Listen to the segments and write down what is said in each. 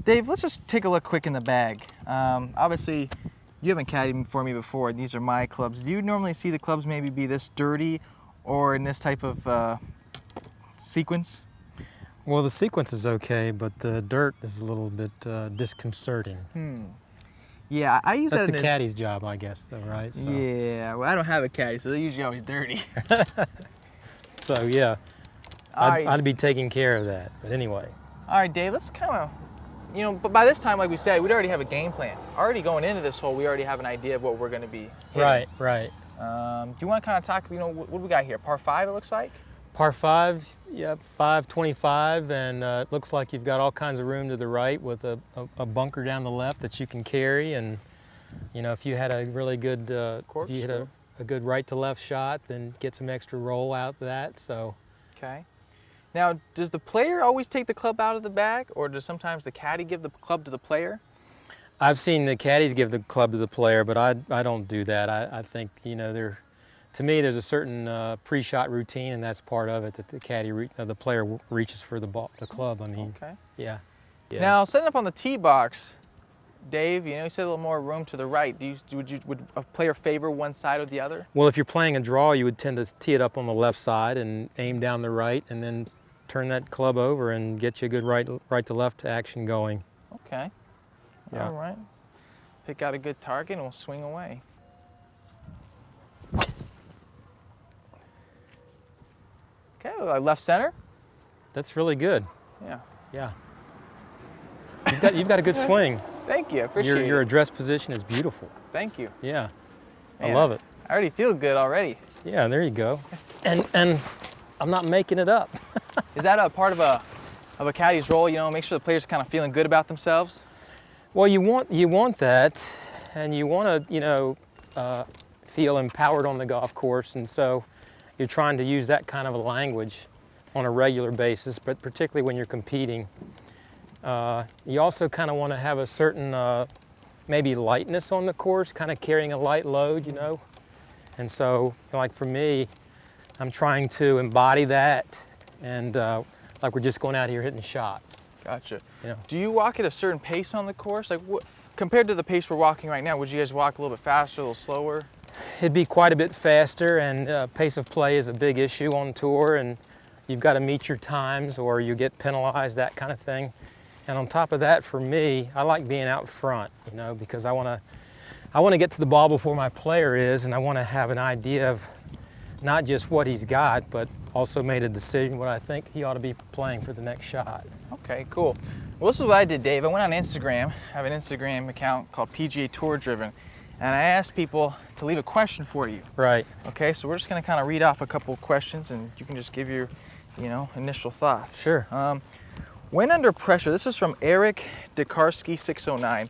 Dave, let's just take a look quick in the bag. Obviously, you haven't caddied for me before. These are my clubs. Do you normally see the clubs maybe be this dirty or in this type of sequence? Well, the sequence is okay, but the dirt is a little bit disconcerting. Yeah, I use That's that the in caddy's job, I guess, though, right? So. Yeah, well, I don't have a caddy, so they're usually always dirty. So, yeah, I'd be taking care of that. But anyway. All right, Dave, let's kind of, but by this time, like we said, we'd already have a game plan. Already going into this hole, we already have an idea of what we're going to be hitting. Right. Do you want to kind of talk, what do we got here? Par 5, it looks like? Par 5, yep, 525, and it looks like you've got all kinds of room to the right with a bunker down the left that you can carry. And, if you had a really good, if you hit a good right to left shot, then get some extra roll out of that, so. Okay. Now, does the player always take the club out of the bag, or does sometimes the caddy give the club to the player? I've seen the caddies give the club to the player, but I don't do that. I think, to me, there's a certain pre-shot routine, and that's part of it, that the player reaches for the club. I mean, okay. Yeah. Now, setting up on the tee box, Dave, you said a little more room to the right. Would a player favor one side or the other? Well, if you're playing a draw, you would tend to tee it up on the left side and aim down the right, and then turn that club over and get you a good right to left action going. Okay. Yeah. All right. Pick out a good target and we'll swing away. Okay, left center. That's really good. Yeah. Yeah. You've got a good swing. Thank you. I appreciate it. Your address position is beautiful. Thank you. Yeah. Man, I love it. I already feel good already. Yeah, there you go. And I'm not making it up. Is that a part of a caddy's role? Make sure the players kind of feeling good about themselves. Well, you want that, and you want to feel empowered on the golf course, and so you're trying to use that kind of a language on a regular basis, but particularly when you're competing. You also kind of want to have a certain maybe lightness on the course, kind of carrying a light load, And so, like for me, I'm trying to embody that, and like we're just going out here hitting shots. Gotcha. Do you walk at a certain pace on the course? Like, compared to the pace we're walking right now, would you guys walk a little bit faster, a little slower? It'd be quite a bit faster, and pace of play is a big issue on tour, and you've got to meet your times or you get penalized, that kind of thing. And on top of that, for me, I like being out front, because I want to get to the ball before my player is, and I want to have an idea of not just what he's got, but also made a decision what I think he ought to be playing for the next shot. Okay, cool. Well, this is what I did, Dave. I went on Instagram. I have an Instagram account called PGA Tour Driven, and I asked people to leave a question for you. Right. Okay, so we're just going to kind of read off a couple of questions, and you can just give your, initial thoughts. Sure. When under pressure, this is from Eric Dekarski 609.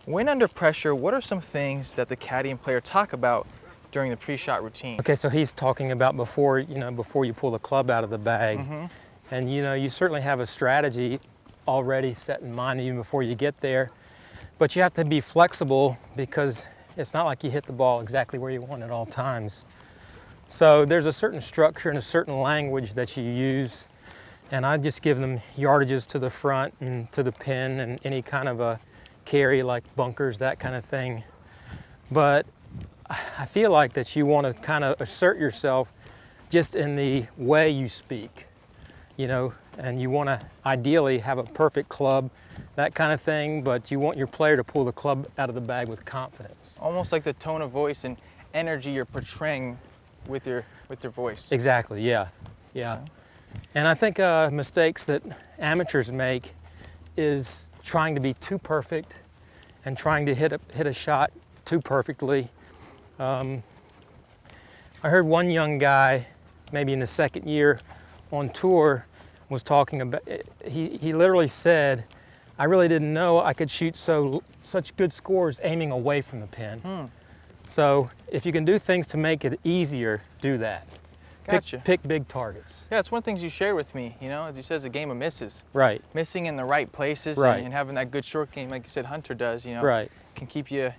When under pressure, what are some things that the caddy and player talk about during the pre-shot routine? Okay, so he's talking about before you pull the club out of the bag. Mm-hmm. And you certainly have a strategy already set in mind even before you get there. But you have to be flexible because it's not like you hit the ball exactly where you want at all times. So there's a certain structure and a certain language that you use. And I just give them yardages to the front and to the pin and any kind of a carry like bunkers, that kind of thing. But I feel like that you want to kind of assert yourself just in the way you speak, and you want to ideally have a perfect club, that kind of thing, but you want your player to pull the club out of the bag with confidence. Almost like the tone of voice and energy you're portraying with your voice. Exactly, yeah. And I think mistakes that amateurs make is trying to be too perfect and trying to hit a shot too perfectly. I heard one young guy, maybe in the second year on tour, was talking about, he literally said, I really didn't know I could shoot such good scores aiming away from the pin. So if you can do things to make it easier, do that. Gotcha. Pick big targets. Yeah, it's one of the things you shared with me, as you said, it's a game of misses. Right. Missing in the right places and having that good short game, like you said, Hunter does, right. Can keep you.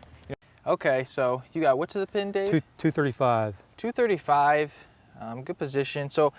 Okay, so you got what to the pin, Dave? 235. 235, good position. So,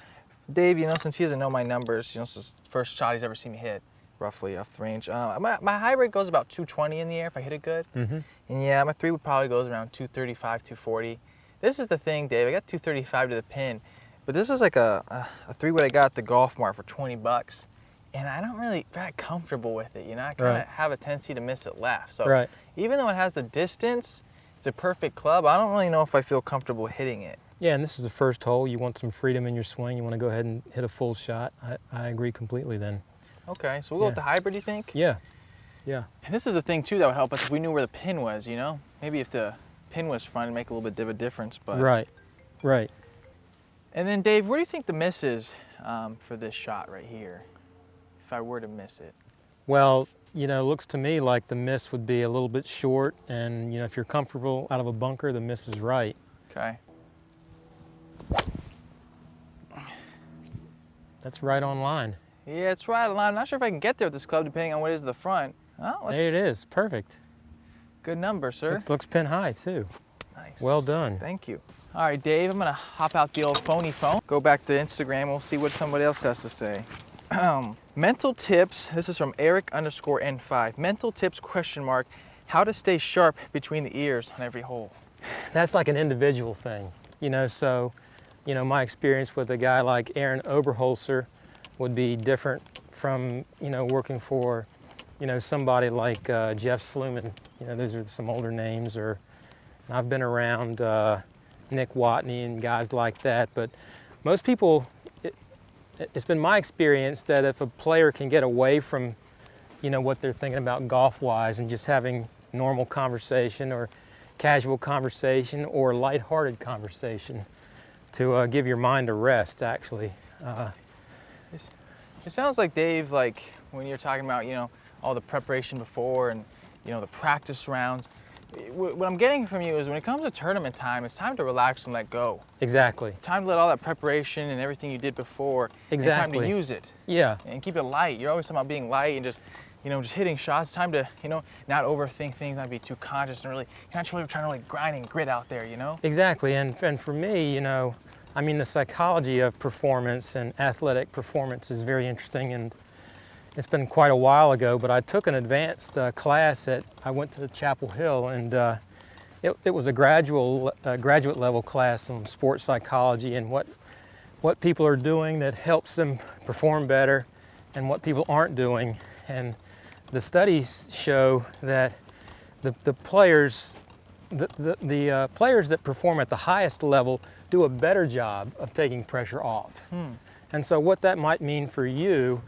Dave, since he doesn't know my numbers, this is the first shot he's ever seen me hit. roughly off the range. My hybrid goes about 220 in the air if I hit it good. Mm-hmm. And yeah, my 3-wood probably goes around 235, 240. This is the thing, Dave. I got 235 to the pin, but this is like a 3-wood I got at the Golf Mart for 20 bucks. And I don't really that comfortable with it, you know. I kind of have a tendency to miss it left. So even though it has the distance, it's a perfect club. I don't really know if I feel comfortable hitting it. Yeah, and this is the first hole. You want some freedom in your swing. You want to go ahead and hit a full shot. I agree completely then. Okay, so we'll go with the hybrid, you think? Yeah, yeah. And this is the thing, too, that would help us if we knew where the pin was, you know? Maybe if the pin was front, it'd make a little bit of a difference. But Right. And then, Dave, where do you think the miss is for this shot right here, if I were to miss it? Well, you know, it looks to me like the miss would be a little bit short, and, you know, if you're comfortable out of a bunker, the miss is right. Okay. That's right on line. Yeah, it's right on line. I'm not sure if I can get there with this club, depending on what is to the front. Oh, There it is. Perfect. Good number, sir. It looks pin high, too. Nice. Well done. Thank you. All right, Dave, I'm going to hop out the old phony phone, go back to Instagram. We'll see what somebody else has to say. Mental tips. This is from Eric_N5. Mental tips, ? How to stay sharp between the ears on every hole. That's like an individual thing, you know, so, you know, my experience with a guy like Aaron Oberholzer would be different from, you know, working for, you know, somebody like Jeff Sluman. You know, those are some older names, or I've been around Nick Watney and guys like that, but most people, it's been my experience that if a player can get away from, you know, what they're thinking about golf-wise and just having normal conversation or casual conversation or lighthearted conversation to give your mind a rest, actually. It sounds like, Dave, like when you're talking about, you know, all the preparation before and, you know, the practice rounds, what I'm getting from you is when it comes to tournament time, it's time to relax and let go. Exactly. Time to let all that preparation and everything you did before, and time to use it. Yeah. And keep it light. You're always talking about being light and just, you know, just hitting shots. Time to, you know, not overthink things, not be too conscious, and really, you're not really trying to like grind and grit out there, you know? Exactly, and for me, you know, I mean, the psychology of performance and athletic performance is very interesting, and it's been quite a while ago, but I took an advanced class I went to Chapel Hill, and it was a graduate level class on sports psychology and what people are doing that helps them perform better and what people aren't doing. And the studies show that the players that perform at the highest level do a better job of taking pressure off. And so what that might mean for you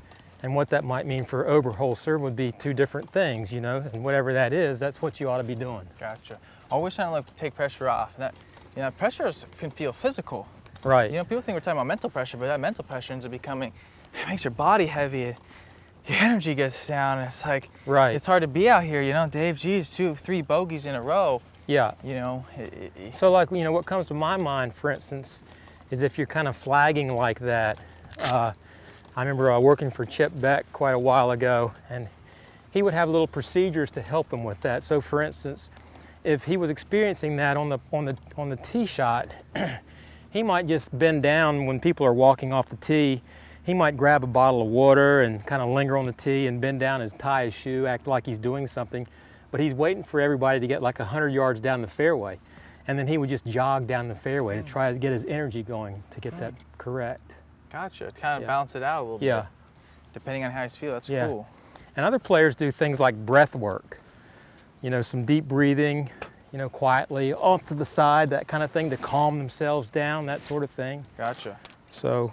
and what that might mean for Oberholzer would be two different things, you know, and whatever that is, that's what you ought to be doing. Gotcha. Always trying to like take pressure off. That, you know, pressure can feel physical. Right. You know, people think we're talking about mental pressure, but that mental pressure ends up becoming, it makes your body heavy. Your energy gets down, and it's like, it's hard to be out here, you know, Dave, geez, 2-3 bogeys in a row. Yeah. You know. So like, you know, what comes to my mind, for instance, is if you're kind of flagging like that. I remember working for Chip Beck quite a while ago, and he would have little procedures to help him with that. So for instance, if he was experiencing that on the tee shot, he might just bend down when people are walking off the tee. He might grab a bottle of water and kind of linger on the tee and bend down and tie his shoe, act like he's doing something. But he's waiting for everybody to get like 100 yards down the fairway. And then he would just jog down the fairway to try to get his energy going to get that correct. Gotcha. To kind of balance it out a little bit. Depending on how he's feeling. That's cool. And other players do things like breath work. You know, some deep breathing, you know, quietly off to the side, that kind of thing to calm themselves down, that sort of thing. Gotcha. So.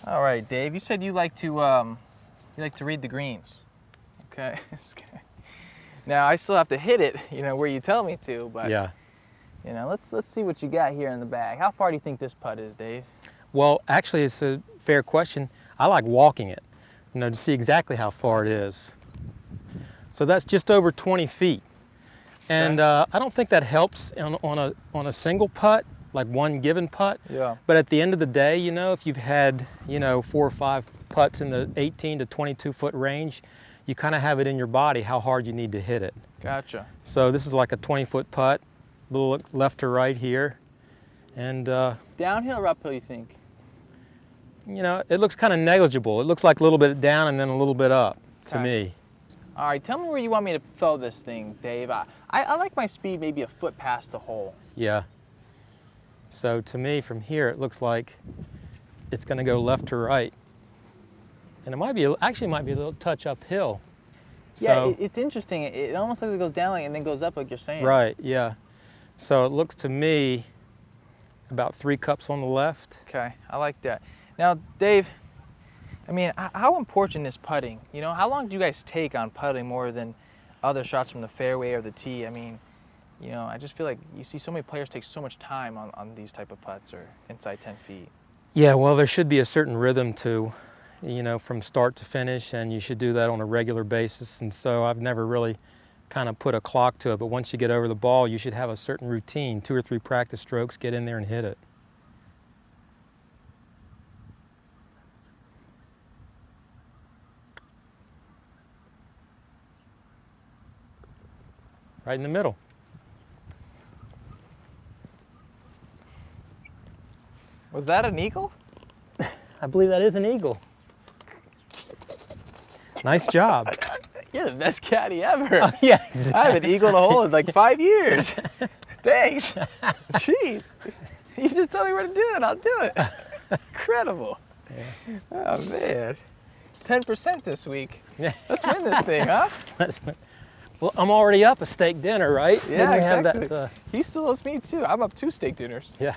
All right, Dave, you said you like to read the greens. Okay. Now, I still have to hit it, you know, where you tell me to, but, you know, let's see what you got here in the bag. How far do you think this putt is, Dave? Well, actually, it's a fair question. I like walking it, you know, to see exactly how far it is. So that's just over 20 feet. And I don't think that helps on a single putt, like one given putt. Yeah. But at the end of the day, you know, if you've had, you know, 4 or 5 putts in the 18 to 22 foot range, you kind of have it in your body how hard you need to hit it. Gotcha. So this is like a 20-foot putt, a little left to right here. And downhill or uphill, you think? You know, it looks kind of negligible. It looks like a little bit down and then a little bit up. to me. All right, tell me where you want me to throw this thing, Dave. I like my speed maybe a foot past the hole. Yeah. So to me, from here, it looks like it's going to go left to right. And it might be, actually might be a little touch uphill. So, Yeah, it's interesting. It almost looks like it goes down and then goes up like you're saying. right, yeah. So it looks to me about 3 cups on the left. Okay, I like that. Now, Dave, I mean, how important is putting? You know, how long do you guys take on putting more than other shots from the fairway or the tee? I mean, you know, I just feel like you see so many players take so much time on these type of putts or inside 10 feet. Yeah, well, there should be a certain rhythm to, you know, from start to finish, and you should do that on a regular basis. And so I've never really kind of put a clock to it, but once you get over the ball, you should have a certain routine, 2 or 3 practice strokes, get in there and hit it. Right in the middle. Was that an eagle? I believe that is an eagle. Nice job. You're the best caddy ever. Oh, yeah, I exactly. haven't eagled a hole in like 5 years. Thanks. Jeez. You just tell me where to do it, I'll do it. Incredible. Yeah. Oh, man. 10% this week. Yeah. Let's win this thing, huh? Well, I'm already up a steak dinner, right? Yeah, Didn't we exactly. have that? He still owes me too. I'm up 2 steak dinners. Yeah.